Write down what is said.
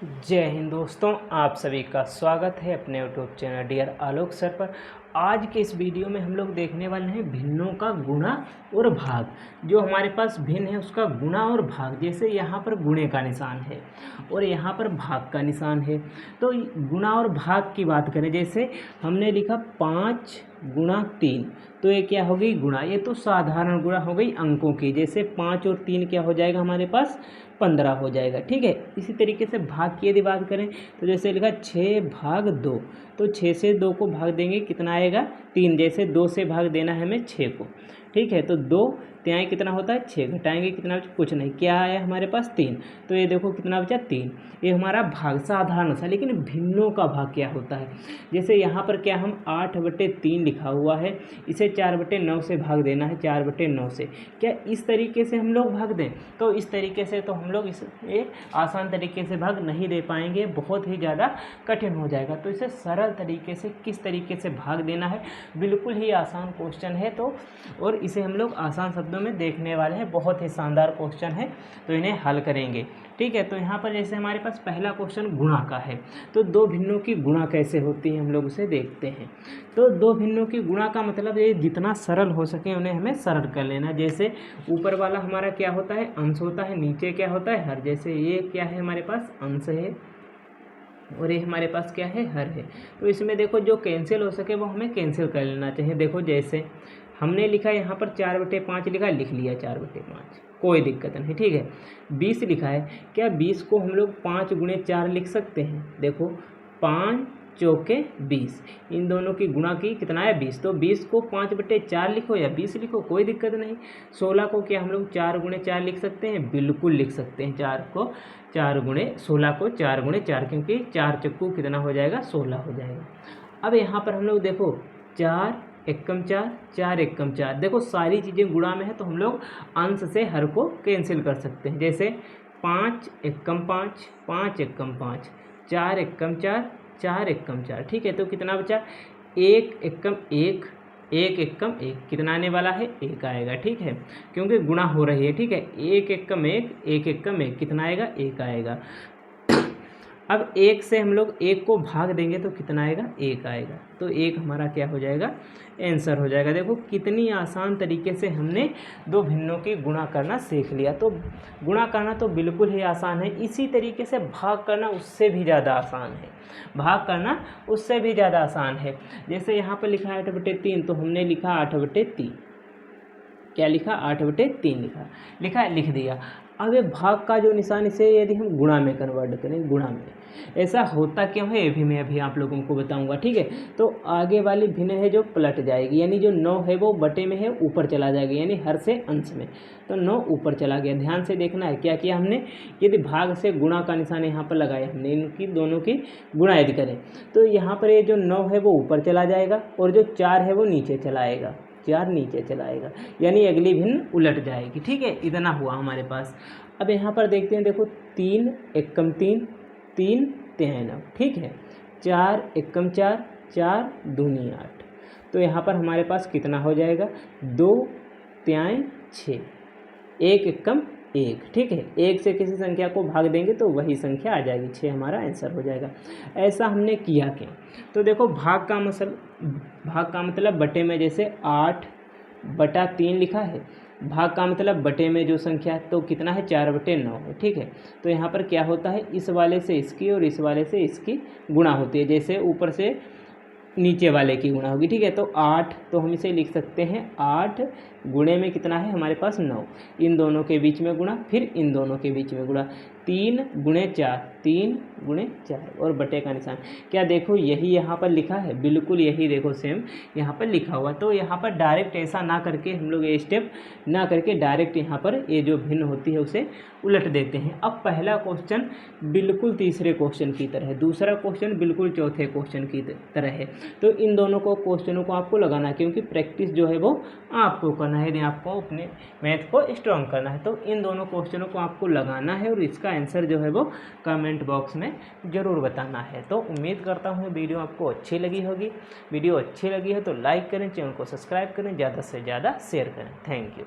जय हिंद दोस्तों, आप सभी का स्वागत है अपने यूट्यूब चैनल डियर आलोक सर पर। आज के इस वीडियो में हम लोग देखने वाले हैं भिन्नों का गुणा और भाग। जो हमारे पास भिन्न है उसका गुणा और भाग। जैसे यहाँ पर गुणे का निशान है और यहाँ पर भाग का निशान है, तो गुणा और भाग की बात करें, जैसे हमने लिखा 5 गुणा 3, तो ये क्या हो गई गुणा। ये तो साधारण गुणा हो गई अंकों की। जैसे 5 और 3 क्या हो जाएगा हमारे पास 15 हो जाएगा, ठीक है। इसी तरीके से भाग की यदि बात करें तो जैसे लिखा 6 भाग 2, तो 6 से 2 को भाग देंगे कितना आएगा 3। जैसे 2 से भाग देना है हमें 6 को, ठीक है। तो 2 त्याएँ कितना होता है 6, घटाएंगे कितना बचा कुछ नहीं, क्या आया हमारे पास 3। तो ये देखो कितना बचा 3। ये हमारा भाग साधारण सा। लेकिन भिन्नों का भाग क्या होता है, जैसे यहाँ पर क्या हम 8/3 लिखा हुआ है, इसे 4/9 से भाग देना है, 4/9 से। क्या इस तरीके से हम लोग भाग दें? तो इस तरीके से तो हम लोग इसे आसान तरीके से भाग नहीं दे पाएंगे, बहुत ही ज़्यादा कठिन हो जाएगा। तो इसे सरल तरीके से किस तरीके से भाग देना है, बिल्कुल ही आसान क्वेश्चन है। तो और इसे हम लोग आसान शब्दों में देखने वाले हैं, बहुत ही शानदार क्वेश्चन है, तो इन्हें हल करेंगे, ठीक है। तो यहाँ पर जैसे हमारे पास पहला क्वेश्चन गुणा का है, तो दो भिन्नों की गुणा कैसे होती है हम लोग उसे देखते हैं। तो दो भिन्नों की गुणा का मतलब ये जितना सरल हो सके उन्हें हमें सरल कर लेना। जैसे ऊपर वाला हमारा क्या होता है अंश होता है, नीचे क्या होता है हर। जैसे ये क्या है हमारे पास अंश है और ये हमारे पास क्या है हर है। तो इसमें देखो जो कैंसिल हो सके वो हमें कैंसिल कर लेना चाहिए। देखो जैसे हमने लिखा यहाँ पर 4/5 लिखा, लिख लिया 4/5, कोई दिक्कत नहीं, ठीक है। 20 लिखा है, क्या 20 को हम लोग 5 गुणे 4 लिख सकते हैं? देखो 5 चौके 20, इन दोनों की गुणा की कितना है 20। तो 20 को 5/4 लिखो या 20 लिखो, कोई दिक्कत नहीं। 16 को क्या हम लोग 4 गुणे 4 लिख सकते हैं? बिल्कुल लिख सकते हैं। 4 को 4 गुणे 16 को 4 गुणे 4, क्योंकि 4 चक्कू कितना हो जाएगा 16 हो जाएगा। अब यहाँ पर हम लोग देखो 4 एकम 4, 4 एकम 4, देखो सारी चीज़ें गुणा में है तो हम लोग अंश से हर को कैंसिल कर सकते हैं। जैसे 5 एकम 5, 5 एकम 5, 4 एकम 4, 4 एकम 4, ठीक है। तो कितना बचा 1 एकम 1, 1 एकम 1, कितना आने वाला है 1 आएगा, ठीक है, क्योंकि गुणा हो रही है, ठीक है। 1 एकम 1, 1 एकम 1, कितना आएगा 1 आएगा। अब 1 से हम लोग 1 को भाग देंगे तो कितना आएगा 1 आएगा। तो 1 हमारा क्या हो जाएगा आंसर हो जाएगा। देखो कितनी आसान तरीके से हमने दो भिन्नों की गुणा करना सीख लिया। तो गुणा करना तो बिल्कुल ही आसान है, इसी तरीके से भाग करना उससे भी ज़्यादा आसान है। भाग करना उससे भी ज़्यादा आसान है। जैसे यहाँ पर लिखा है 8/3, तो हमने लिखा 8/3, क्या लिखा 8/3 लिखा लिख दिया। अब ये भाग का जो निशान, इसे यदि हम गुणा में कन्वर्ट करें, गुणा में ऐसा होता क्यों है ये भी मैं अभी आप लोगों को बताऊंगा, ठीक है। तो आगे वाली भिन्न है जो पलट जाएगी, यानी जो 9 है वो बटे में है ऊपर चला जाएगा, यानी हर से अंश में। तो 9 ऊपर चला गया। ध्यान से देखना है क्या किया हमने, यदि भाग से गुणा का निशान यहाँ पर लगाया हमने, इनकी दोनों की गुणा यदि करें तो यहाँ पर ये जो 9 है वो ऊपर चला जाएगा और जो 4 है वो नीचे चला आएगा, 4 नीचे चला आएगा, यानी अगली भिन्न उलट जाएगी, ठीक है। इतना हुआ हमारे पास। अब यहाँ पर देखते हैं, देखो 3 एकम 3, 3 तिहाई 9, ठीक है। 4 एकम 4, 4 दूनी 8, तो यहाँ पर हमारे पास कितना हो जाएगा 2 तिहाई 6, 1 एकम 1, ठीक है। 1 से किसी संख्या को भाग देंगे तो वही संख्या आ जाएगी, 6 हमारा आंसर हो जाएगा। ऐसा हमने किया क्या, तो देखो भाग का मतलब बटे में, जैसे 8/3 लिखा है, भाग का मतलब बटे में जो संख्या, तो कितना है 4/9 है, ठीक है। तो यहाँ पर क्या होता है, इस वाले से इसकी और इस वाले से इसकी गुणा होती है। जैसे ऊपर से नीचे वाले की गुणा होगी, ठीक है। तो 8, तो हम इसे लिख सकते हैं 8 गुणे में कितना है हमारे पास 9, इन दोनों के बीच में गुणा, फिर इन दोनों के बीच में गुणा, 3 गुणे 4, 3 गुणे 4 और बटे का निशान। क्या देखो यही यहाँ पर लिखा है, बिल्कुल यही देखो सेम यहाँ पर लिखा हुआ। तो यहाँ पर डायरेक्ट ऐसा ना करके हम लोग ये स्टेप ना करके डायरेक्ट यहाँ पर ये जो भिन्न होती है उसे उलट देते हैं। अब पहला क्वेश्चन बिल्कुल तीसरे क्वेश्चन की तरह है, दूसरा क्वेश्चन बिल्कुल चौथे क्वेश्चन की तरह है। तो इन दोनों को क्वेश्चनों को आपको लगाना है, क्योंकि प्रैक्टिस जो है वो आपको करना है, यदि आपको अपने मैथ को स्ट्रॉन्ग करना है। तो इन दोनों क्वेश्चनों को आपको लगाना है और इसका आंसर जो है वो कमेंट बॉक्स में ज़रूर बताना है। तो उम्मीद करता हूँ वीडियो आपको अच्छी लगी होगी। वीडियो अच्छी लगी है तो लाइक करें, चैनल को सब्सक्राइब करें, ज़्यादा से ज़्यादा शेयर करें। Thank you.